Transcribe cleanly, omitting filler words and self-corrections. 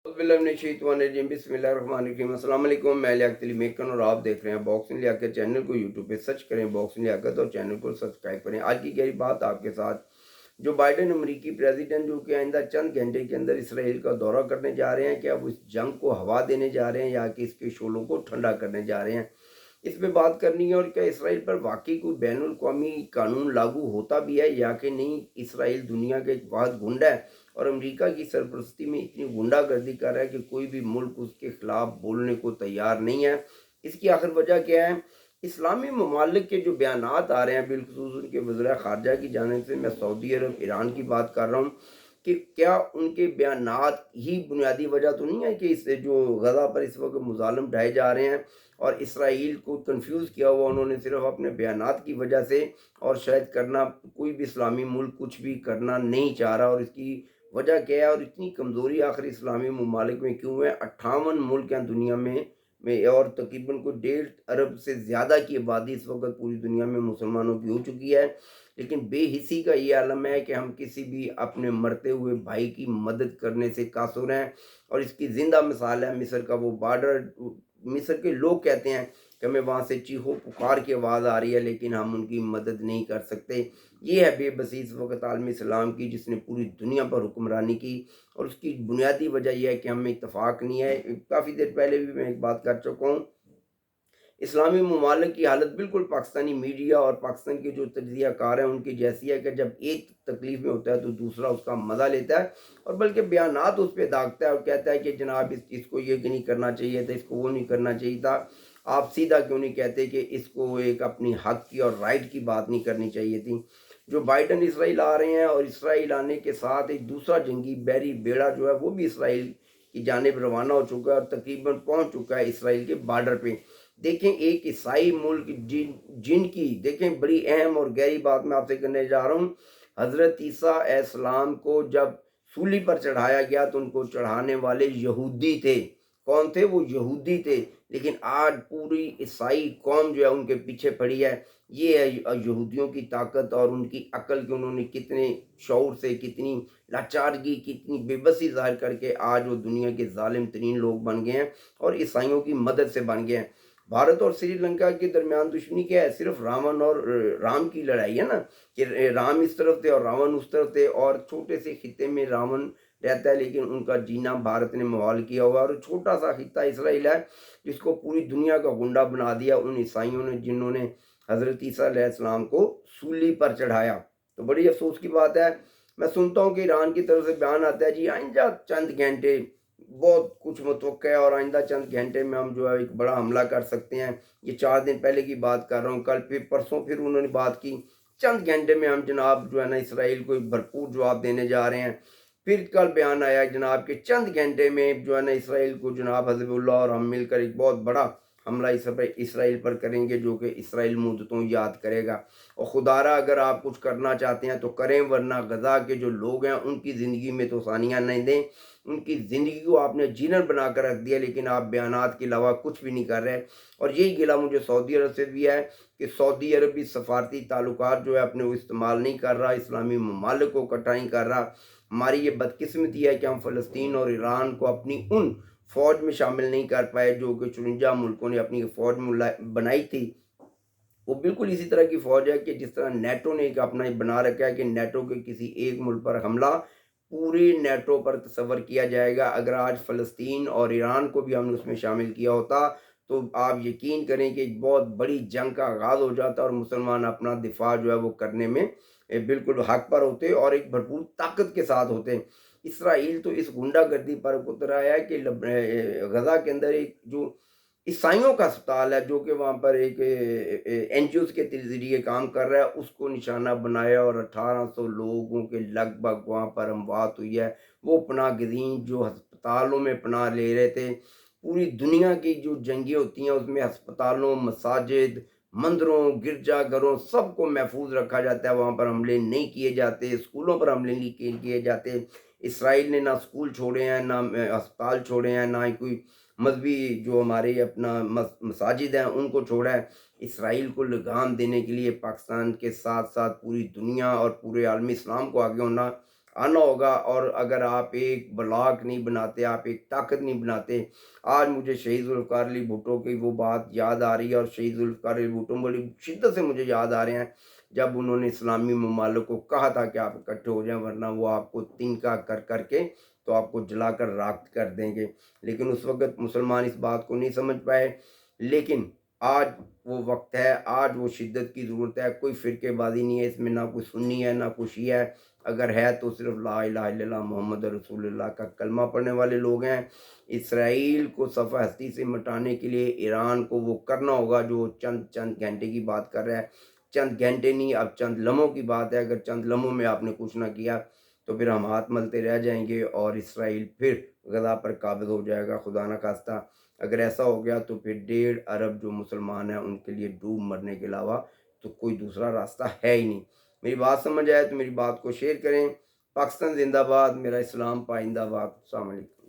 बिस्मिल्लाहिर्रहमानिर्रहीम। अस्सलाम वालेकुम। मैं लियाकत अली मेकन और आप देख रहे हैं बॉक्सिंग लियाकत। चैनल को यूट्यूब पे सर्च करें बॉक्सिंग लियाकत और चैनल को सब्सक्राइब करें। आज की गहरी बात आपके साथ, जो बाइडन अमरीकी प्रेसिडेंट जो कि आइंदा चंद घंटे के अंदर इसराइल का दौरा करने जा रहे हैं, क्या वो इस जंग को हवा देने जा रहे हैं या कि इसके शोलों को ठंडा करने जा रहे हैं, इस पे बात करनी है। और क्या इसराइल पर वाकई कोई बैनुल अक़वामी कानून लागू होता भी है या कि नहीं। इसराइल दुनिया के एक वाहिद गुंडा है और अमेरिका की सरपरस्ती में इतनी गुंडागर्दी कर रहा है कि कोई भी मुल्क उसके खिलाफ बोलने को तैयार नहीं है। इसकी आखिर वजह क्या है? इस्लामी ममालिक के जो बयानात आ रहे हैं, बिलखुसूस उनके वज़ीर ख़ारजा की जानिब से, मैं सऊदी अरब, ईरान की बात कर रहा हूँ, कि क्या उनके बयानात ही बुनियादी वजह तो नहीं है कि इससे जो गज़ा पर इस वक्त मुज़ालिम ढाए जा रहे हैं और इसराइल को कंफ्यूज किया हुआ उन्होंने सिर्फ अपने बयानात की वजह से, और शायद करना कोई भी इस्लामी मुल्क कुछ भी करना नहीं चाह रहा। और इसकी वजह क्या है और इतनी कमज़ोरी आखिर इस्लामी ममालिक में क्यों है? 58 मुल्क हैं दुनिया में और तकरीबन को 1.5 अरब से ज़्यादा की आबादी इस वक्त पूरी दुनिया में मुसलमानों की हो चुकी है। लेकिन बेहिसी का ये आलम है कि हम किसी भी अपने मरते हुए भाई की मदद करने से कासुर हैं। और इसकी ज़िंदा मिसाल है मिस्र का वो बॉर्डर। मिस्र के लोग कहते हैं कि हमें वहाँ से चीखो पुकार की आवाज़ आ रही है, लेकिन हम उनकी मदद नहीं कर सकते। ये है बेबसी इस वक्त आलम इस्लाम की, जिसने पूरी दुनिया पर हुक्मरानी की। और उसकी बुनियादी वजह यह है कि हमें इत्तफाक नहीं है। काफ़ी देर पहले भी मैं एक बात कर चुका हूँ, इस्लामी ममालिक की हालत बिल्कुल पाकिस्तानी मीडिया और पाकिस्तान के जो तज्ज़ियाकार हैं उनकी जैसी है कि जब एक तकलीफ़ में होता है तो दूसरा उसका मज़ा लेता है और बल्कि बयानात उस पे दागता है और कहता है कि जनाब इसको ये नहीं करना चाहिए था, इसको वो नहीं करना चाहिए था। आप सीधा क्यों नहीं कहते कि इसको एक अपनी हक की और राइट की बात नहीं करनी चाहिए थी। जो बाइडन इसराइल आ रहे हैं और इसराइल आने के साथ एक दूसरा जंगी बहरी बेड़ा जो है वो भी इसराइल की जानिब रवाना हो चुका है और तकरीबन पहुँच चुका है इसराइल के बॉर्डर पे। देखें, एक ईसाई मुल्क जिनकी देखें बड़ी अहम और गहरी बात मैं आपसे करने जा रहा हूँ। हज़रत ईसा अलैहिस्सलाम को जब सूली पर चढ़ाया गया तो उनको चढ़ाने वाले यहूदी थे। कौन थे वो? यहूदी थे। लेकिन आज पूरी ईसाई कौम जो है उनके पीछे पड़ी है। ये है यहूदियों की ताकत और उनकी अकल कि उन्होंने कितने शौर से, कितनी लाचारगी, कितनी बेबसी ज़ाहिर करके आज वो दुनिया के ज़ालिम तरीन लोग बन गए हैं और ईसाइयों की मदद से बन गए हैं। भारत और श्रीलंका के दरमियान दुश्मनी क्या है? सिर्फ रावण और राम की लड़ाई है ना, कि राम इस तरफ थे और रावण उस तरफ थे और छोटे से खित्ते में रावण रहता है, लेकिन उनका जीना भारत ने मुहाल किया हुआ है। और छोटा सा खित्ता इसराइल है जिसको पूरी दुनिया का गुंडा बना दिया उन ईसाइयों ने जिन्होंने हज़रत ईसा अलैहिस्सलाम को सूली पर चढ़ाया। तो बड़ी अफसोस की बात है। मैं सुनता हूँ कि ईरान की तरफ से बयान आता है, जी आइंदा चंद घंटे बहुत कुछ मुतवक्का है और आइंदा चंद घंटे में हम जो है एक बड़ा हमला कर सकते हैं। ये 4 दिन पहले की बात कर रहा हूँ। कल फिर परसों फिर उन्होंने बात की, चंद घंटे में हम जनाब जो है ना इसराइल को एक भरपूर जवाब देने जा रहे हैं। फिर कल बयान आया जनाब के चंद घंटे में जो है ना इसराइल को जनाब हज़बुल्लाह और हम मिलकर एक बहुत बड़ा हमला इसराइल पर करेंगे जो कि इसराइल मुद्दतों याद करेगा। और खुदारा अगर आप कुछ करना चाहते हैं तो करें, वरना गज़ा के जो लोग हैं उनकी ज़िंदगी में तो आसानियाँ नहीं दें। उनकी ज़िंदगी को आपने जीलन बना कर रख दिया, लेकिन आप बयानात के अलावा कुछ भी नहीं कर रहे। और यही गिला मुझे सऊदी अरब से भी है कि सऊदी अरब भी सफारती ताल्लुकात जो है अपने वो इस्तेमाल नहीं कर रहा, इस्लामी ममालिक को इकट्ठा नहीं कर रहा। हमारी ये बदकिस्मती है कि हम फ़लस्तीन और ईरान को अपनी उन फ़ौज में शामिल नहीं कर पाए जो कि 54 मुल्कों ने अपनी फ़ौज बनाई थी। वो बिल्कुल इसी तरह की फ़ौज है कि जिस तरह नेटो ने एक अपना बना रखा है कि नेटो के किसी एक मुल्क पर हमला पूरे नेटो पर तस्वर किया जाएगा। अगर आज फ़लस्तीन और ईरान को भी हमने उसमें शामिल किया होता तो आप यकीन करें कि एक बहुत बड़ी जंग का आगाज़ हो जाता और मुसलमान अपना दिफा जो है वो करने में बिल्कुल हक पर होते और एक भरपूर ताकत के साथ होते। इसराइल तो इस गुंडागर्दी पर उतर आया है कि गज़ा के अंदर एक जो ईसाइयों का अस्पताल है जो कि वहाँ पर एक एनजीओज़ के ज़रिए काम कर रहा है, उसको निशाना बनाया और 1800 लोगों के लगभग वहाँ पर अमवात हुई है। वो पनाहगज़ीन जो अस्पतालों में पनाह ले रहे थे, पूरी दुनिया की जो जंगें होती हैं उसमें अस्पतालों, मसाजिद, मंदिरों, गिरजाघरों सबको महफूज रखा जाता है, वहाँ पर हमले नहीं किए जाते, स्कूलों पर हमले नहीं किए जाते। इसराइल ने ना स्कूल छोड़े हैं, ना अस्पताल छोड़े हैं, ना ही कोई मज़हबी जो हमारे अपना मसाजिद हैं उनको छोड़ा है। इसराइल को लगाम देने के लिए पाकिस्तान के साथ साथ पूरी दुनिया और पूरे आलमी इस्लाम को आगे होना आना होगा। और अगर आप एक ब्लॉक नहीं बनाते, आप एक ताकत नहीं बनाते। आज मुझे शहीद जुल्फ़िकार अली भुट्टो की वो बात याद आ रही है, और शहीद जुल्फ़िकार अली भुट्टो बड़ी शिद्दत से मुझे याद आ रहे हैं, जब उन्होंने इस्लामी ममालिक को कहा था कि आप इकट्ठे हो जाएं, वरना वो आपको तिनका कर करके तो आपको जलाकर राख कर देंगे। लेकिन उस वक़्त मुसलमान इस बात को नहीं समझ पाए। लेकिन आज वो वक़्त है, आज वो शिद्दत की ज़रूरत है। कोई फ़िरक़ेबाज़ी नहीं है इसमें, ना कोई सुन्नी है, ना कोई शिया है। अगर है तो सिर्फ़ ला इलाहा इल्लल्लाह मोहम्मद रसूलुल्लाह का कलमा पढ़ने वाले लोग हैं। इसराइल को सफ़ा हस्ती से मिटाने के लिए ईरान को वो करना होगा जो चंद चंद घंटे की बात कर रहा है। चंद घंटे नहीं, अब चंद लम्हों की बात है। अगर चंद लम्हों में आपने कुछ ना किया तो फिर हम हाथ मलते रह जाएंगे, और इसराइल फिर गज़ा पर काबिज़ हो जाएगा, खुदा न खास्ता। अगर ऐसा हो गया तो फिर 1.5 अरब जो मुसलमान हैं उनके लिए डूब मरने के अलावा तो कोई दूसरा रास्ता है ही नहीं। मेरी बात समझ आए तो मेरी बात को शेयर करें। पाकिस्तान जिंदाबाद, मेरा इस्लाम पाइंदाबाद। अस्सलाम वालेकुम।